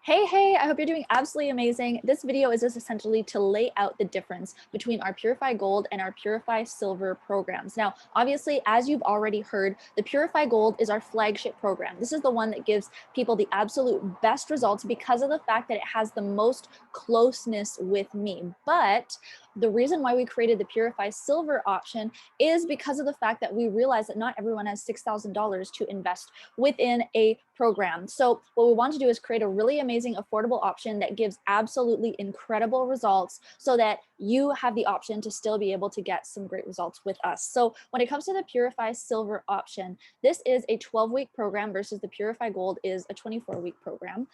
Hey, I hope you're doing absolutely amazing. This video is just essentially to lay out the difference between our Purify Gold and our Purify Silver programs. Now, obviously, as you've already heard, the Purify Gold is our flagship program. This is the one that gives people the absolute best results because of the fact that it has the most closeness with me. But the reason why we created the Purify Silver option is because of the fact that we realize that not everyone has $6,000 to invest within a program. So what we want to do is create a really amazing, affordable option that gives absolutely incredible results so that you have the option to still be able to get some great results with us. So when it comes to the Purify Silver option, this is a 12-week program versus the Purify Gold is a 24-week program.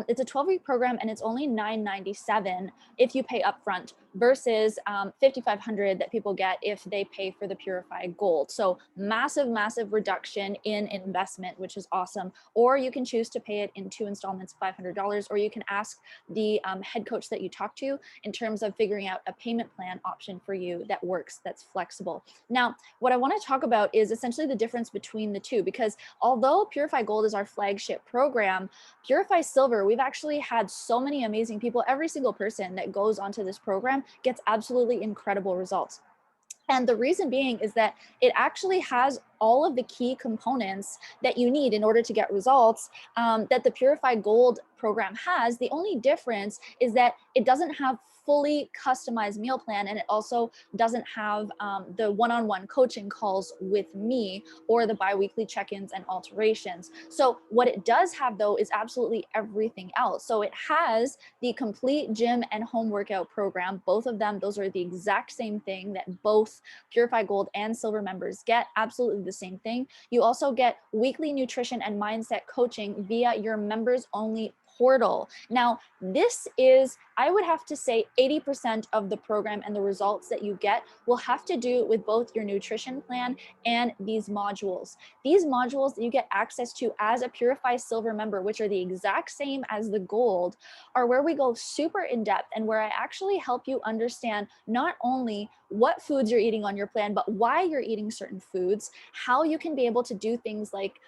It's a 12-week program and it's only $997 if you pay upfront versus $5,500 that people get if they pay for the Purify Gold. So massive reduction in investment, which is awesome. Or you can choose to pay it in 2 installments, $500, or you can ask the head coach that you talk to in terms of figuring out a payment plan option for you that works, that's flexible. Now, what I want to talk about is essentially the difference between the two, because although Purify Gold is our flagship program, Purify Silver, we've actually had so many amazing people. Every single person that goes onto this program gets absolutely incredible results. And the reason being is that it actually has all of the key components that you need in order to get results that the Purify Gold program has. The only difference is that it doesn't have fully customized meal plan, and it also doesn't have the one-on-one coaching calls with me or the bi-weekly check-ins and alterations. So what it does have though is absolutely everything else. So it has the complete gym and home workout program. Both of them, those are the exact same thing that both Purify Gold and Silver members get, absolutely the same thing. You also get weekly nutrition and mindset coaching via your members only portal. Now, this is, I would have to say 80% of the program and the results that you get will have to do with both your nutrition plan and these modules. These modules that you get access to as a Purify Silver member, which are the exact same as the Gold, are where we go super in depth and where I actually help you understand not only what foods you're eating on your plan, but why you're eating certain foods, how you can be able to do things like,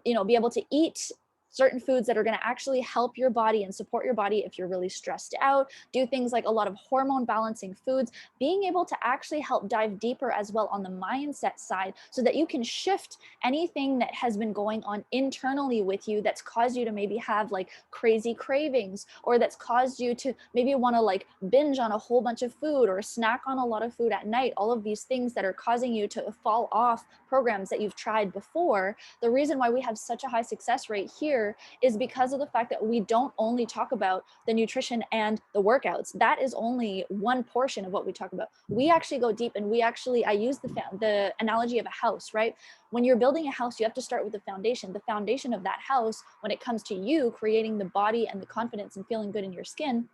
be able to eat certain foods that are going to actually help your body and support your body if you're really stressed out, do things like a lot of hormone balancing foods, being able to actually help dive deeper as well on the mindset side so that you can shift anything that has been going on internally with you that's caused you to maybe have like crazy cravings, or that's caused you to maybe want to like binge on a whole bunch of food or snack on a lot of food at night. All of these things that are causing you to fall off programs that you've tried before. The reason why we have such a high success rate here is because of the fact that we don't only talk about the nutrition and the workouts. That is only one portion of what we talk about. We actually go deep, and I use the analogy of a house, right? When you're building a house, you have to start with the foundation. The foundation of that house, when it comes to you creating the body and the confidence and feeling good in your skin,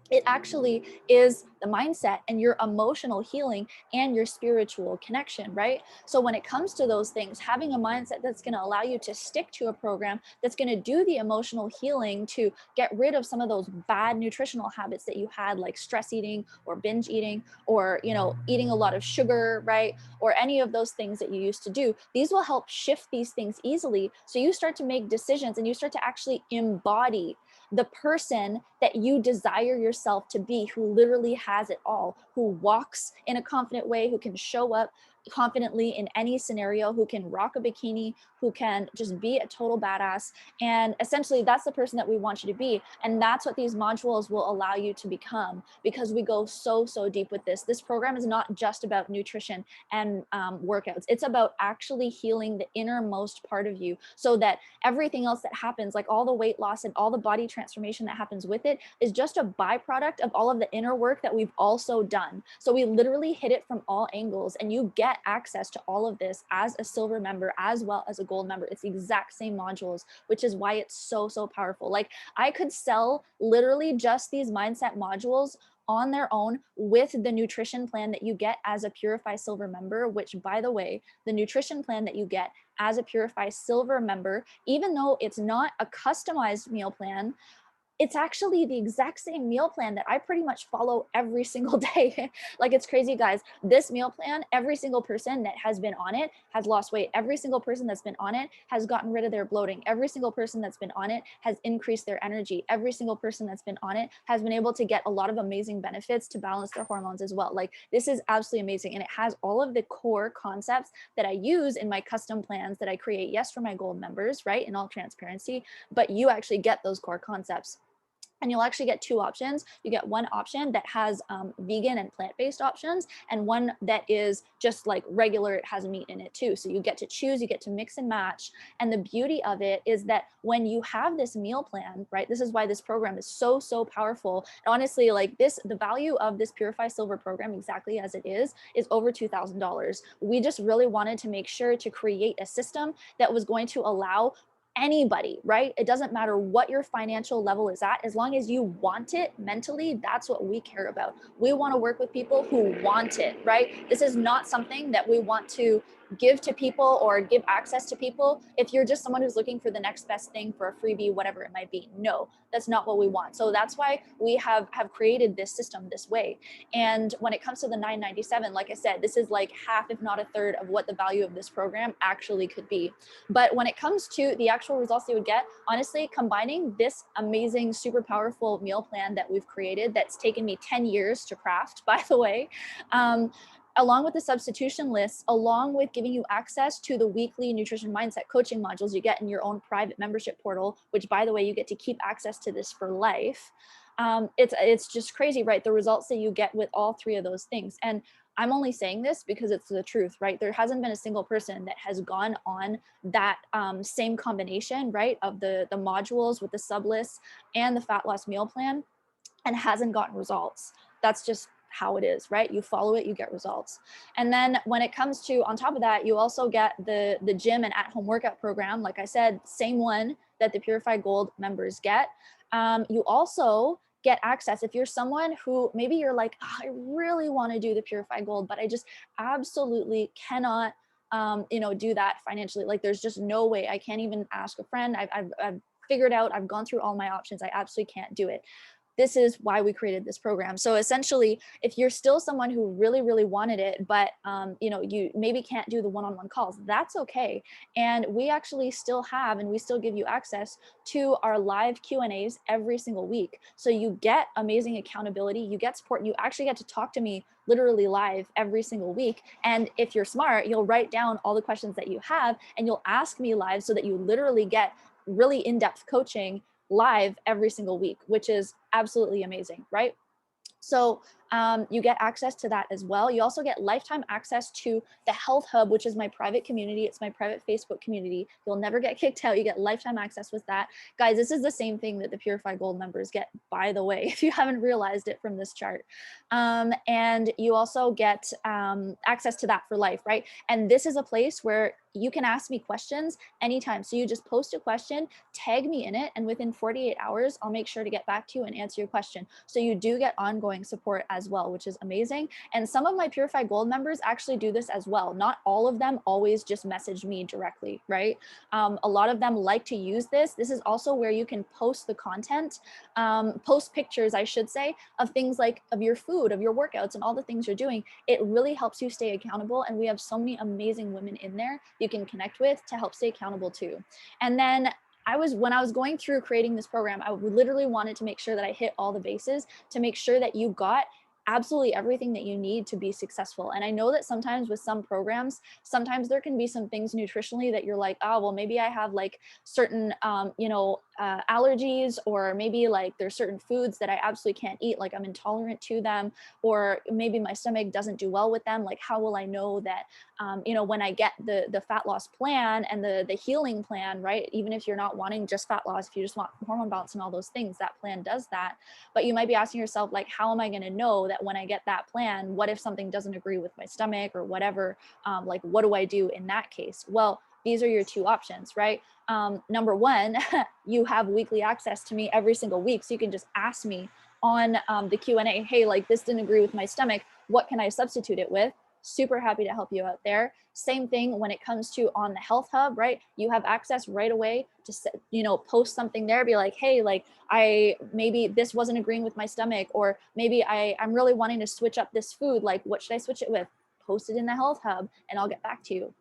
it actually is the mindset and your emotional healing and your spiritual connection, right? So when it comes to those things, having a mindset that's going to allow you to stick to a program that's going to do the emotional healing to get rid of some of those bad nutritional habits that you had, like stress eating or binge eating, or eating a lot of sugar, right? Or any of those things that you used to do. These will help shift these things easily, so you start to make decisions and you start to actually embody the person that you desire yourself to be, who literally has it all, who walks in a confident way, who can show up confidently in any scenario, who can rock a bikini, who can just be a total badass. And essentially that's the person that we want you to be. And that's what these modules will allow you to become, because we go so deep with this. This program is not just about nutrition and workouts. It's about actually healing the innermost part of you, so that everything else that happens, like all the weight loss and all the body transformation that happens with it, is just a byproduct of all of the inner work that we've also done. So we literally hit it from all angles, and you get access to all of this as a Silver member as well as a Gold member. It's the exact same modules, which is why it's so powerful. Like, I could sell literally just these mindset modules on their own with the nutrition plan that you get as a Purify Silver member, which, by the way, the nutrition plan that you get as a Purify Silver member, even though it's not a customized meal plan, It's actually the exact same meal plan that I pretty much follow every single day. Like, it's crazy, guys. This meal plan, every single person that has been on it has lost weight. Every single person that's been on it has gotten rid of their bloating. Every single person that's been on it has increased their energy. Every single person that's been on it has been able to get a lot of amazing benefits to balance their hormones as well. Like, this is absolutely amazing. And it has all of the core concepts that I use in my custom plans that I create, yes, for my gold members, right? In all transparency, but you actually get those core concepts. And you'll actually get two options. You get one option that has vegan and plant-based options, and one that is just like regular, it has meat in it too. So you get to choose, you get to mix and match. And the beauty of it is that when you have this meal plan, right, this is why this program is so, so powerful. And honestly, like this, the value of this Purify Silver program, exactly as it is over $2,000. We just really wanted to make sure to create a system that was going to allow anybody, right? It doesn't matter what your financial level is at, as long as you want it mentally, that's what we care about. We want to work with people who want it, right? This is not something that we want to give to people or give access to people if you're just someone who's looking for the next best thing for a freebie, whatever it might be. No, that's not what we want. So that's why we have created this system this way. And when it comes to the $997, like I said, this is like half, if not a third, of what the value of this program actually could be. But when it comes to the actual results you would get, honestly, combining this amazing, super powerful meal plan that we've created, that's taken me 10 years to craft, by the way, along with the substitution lists, along with giving you access to the weekly nutrition mindset coaching modules you get in your own private membership portal, which, by the way, you get to keep access to this for life. It's just crazy, right? The results that you get with all three of those things. And I'm only saying this because it's the truth, right? There hasn't been a single person that has gone on that same combination, right, of the modules with the sub lists and the fat loss meal plan and hasn't gotten results. That's just how it is, right? You follow it, you get results. And then when it comes to, on top of that, you also get the gym and at-home workout program. Like I said, same one that the Purify Gold members get. You also get access if you're someone who maybe you're like, oh, I really want to do the Purify Gold, but I just absolutely cannot do that financially. Like, there's just no way. I can't even ask a friend. I've figured out, I've gone through all my options. I absolutely can't do it. This is why we created this program. So essentially, if you're still someone who really, really wanted it, but you maybe can't do the one-on-one calls, that's okay. And we actually still have, and we still give you access to our live Q&As every single week. So you get amazing accountability, you get support, and you actually get to talk to me literally live every single week. And if you're smart, you'll write down all the questions that you have and you'll ask me live, so that you literally get really in-depth coaching live every single week, which is absolutely amazing, right? So you get access to that as well. You also get lifetime access to the Health Hub, which is my private community. It's my private Facebook community. You'll never get kicked out. You get lifetime access with that. Guys, this is the same thing that the Purify Gold members get, by the way, if you haven't realized it from this chart. And you also get access to that for life, right? And this is a place where you can ask me questions anytime. So you just post a question, tag me in it, and within 48 hours, I'll make sure to get back to you and answer your question. So you do get ongoing support as well, which is amazing. And some of my Purify Gold members actually do this as well. Not all of them always just message me directly, right? A lot of them like to use this. This is also where you can post the content, post pictures, I should say, of things like of your food, of your workouts, and all the things you're doing. It really helps you stay accountable. And we have so many amazing women in there you can connect with to help stay accountable too. And then when I was going through creating this program, I literally wanted to make sure that I hit all the bases to make sure that you got absolutely everything that you need to be successful. And I know that sometimes with some programs, sometimes there can be some things nutritionally that you're like, oh, well, maybe I have like certain, allergies, or maybe like there's certain foods that I absolutely can't eat, like I'm intolerant to them, or maybe my stomach doesn't do well with them. Like, how will I know that, when I get the fat loss plan and the healing plan, right? Even if you're not wanting just fat loss, if you just want hormone balance and all those things, that plan does that. But you might be asking yourself, like, how am I going to know that when I get that plan, what if something doesn't agree with my stomach or whatever? Like, what do I do in that case? Well, these are your two options, right? Number one, you have weekly access to me every single week. So you can just ask me on the Q&A, hey, like this didn't agree with my stomach. What can I substitute it with? super happy to help you out there. Same thing when it comes to on the health hub, right? You have access right away to, post something there, be like, hey, like maybe this wasn't agreeing with my stomach, or maybe I'm really wanting to switch up this food. Like, what should I switch it with? Post it in the health hub and I'll get back to you.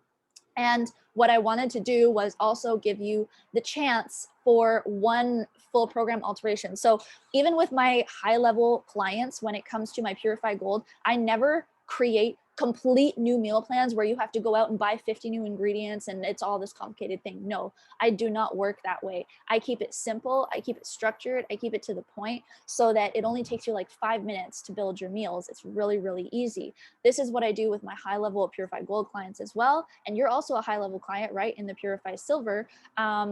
And what I wanted to do was also give you the chance for one full program alteration. So even with my high level clients, when it comes to my Purify Gold, I never create complete new meal plans where you have to go out and buy 50 new ingredients and it's all this complicated thing. No, I do not work that way. I keep it simple, I keep it structured, I keep it to the point so that it only takes you like 5 minutes to build your meals. It's really, really easy. This is what I do with my high level Purify Gold clients as well. And you're also a high level client, right, in the Purify Silver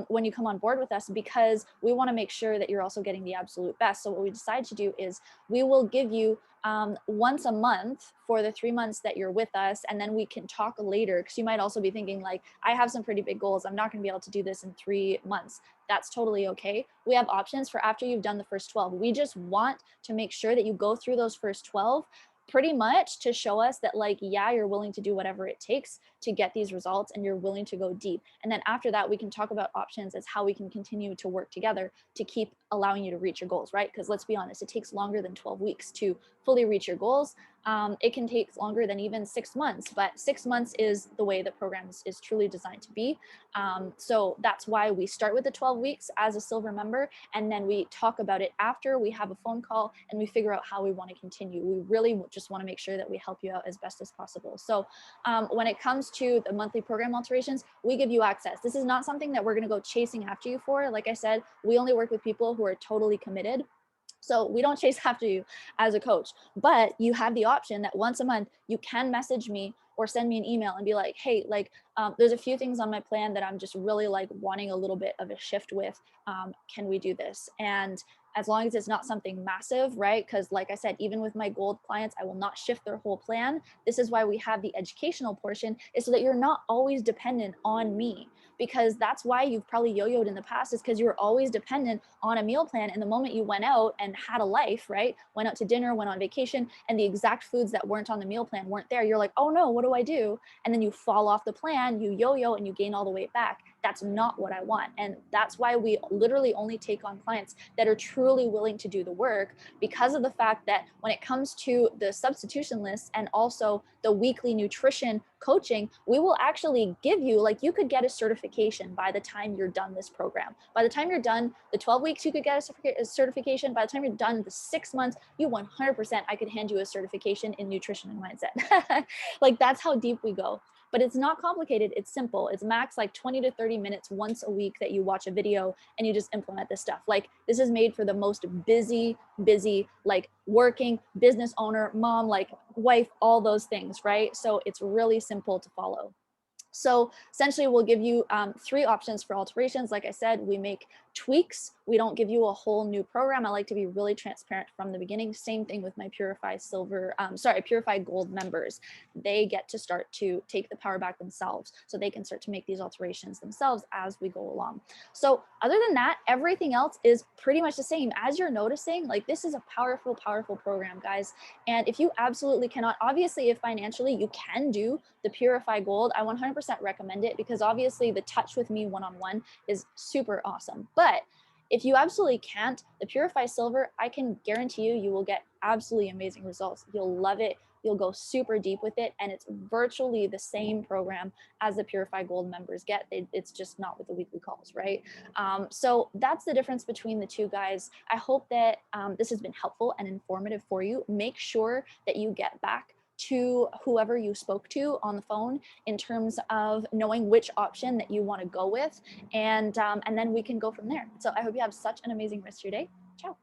when you come on board with us, because we want to make sure that you're also getting the absolute best. So what we decide to do is we will give you once a month for the 3 months that you're with us. And then we can talk later, because you might also be thinking like, I have some pretty big goals. I'm not going to be able to do this in 3 months. That's totally okay. We have options for after you've done the first 12. We just want to make sure that you go through those first 12 pretty much to show us that, like, yeah, you're willing to do whatever it takes to get these results and you're willing to go deep. And then after that, we can talk about options as how we can continue to work together to keep allowing you to reach your goals, right? Because let's be honest, it takes longer than 12 weeks to fully reach your goals. It can take longer than even 6 months, but 6 months is the way the program is truly designed to be. So that's why we start with the 12 weeks as a silver member, and then we talk about it after. We have a phone call and we figure out how we want to continue. We really just want to make sure that we help you out as best as possible. So when it comes to the monthly program alterations, we give you access. This is not something that we're going to go chasing after you for. Like I said, we only work with people who are totally committed. So we don't chase after you as a coach, but you have the option that once a month you can message me or send me an email and be like, hey, like there's a few things on my plan that I'm just really like wanting a little bit of a shift with. Can we do this? And as long as it's not something massive, right? Because like I said, even with my gold clients, I will not shift their whole plan. This is why we have the educational portion, is so that you're not always dependent on me, because that's why you've probably yo-yoed in the past, is because you were always dependent on a meal plan. And the moment you went out and had a life, right? Went out to dinner, went on vacation, and the exact foods that weren't on the meal plan weren't there. You're like, oh no, what do I do? And then you fall off the plan, you yo-yo, and you gain all the weight back. That's not what I want. And that's why we literally only take on clients that are truly willing to do the work, because of the fact that when it comes to the substitution list and also the weekly nutrition coaching, we will actually give you, like, you could get a certification by the time you're done this program. By the time you're done the 12 weeks, you could get a certification. By the time you're done the 6 months, you 100%, I could hand you a certification in nutrition and mindset. Like, that's how deep we go. But it's not complicated. It's simple. It's max like 20 to 30 minutes once a week that you watch a video and you just implement this stuff. Like, this is made for the most busy, like working business owner, mom, like wife, all those things, right? So it's really simple to follow. So essentially, we'll give you 3 options for alterations. Like I said, we make tweaks. We don't give you a whole new program. I like to be really transparent from the beginning. Same thing with my Purify Purify Gold members. They get to start to take the power back themselves, so they can start to make these alterations themselves as we go along. So other than that, everything else is pretty much the same. As you're noticing, like, this is a powerful, powerful program, guys. And if you absolutely cannot, obviously, if financially you can do the Purify Gold, I 100% recommend it, because obviously the touch with me one-on-one is super awesome. But if you absolutely can't, the Purify Silver, I can guarantee you, you will get absolutely amazing results. You'll love it. You'll go super deep with it. And it's virtually the same program as the Purify Gold members get. It's just not with the weekly calls, right? So that's the difference between the two, guys. I hope that this has been helpful and informative for you. Make sure that you get back to whoever you spoke to on the phone in terms of knowing which option that you want to go with, and then we can go from there. So I hope you have such an amazing rest of your day. Ciao.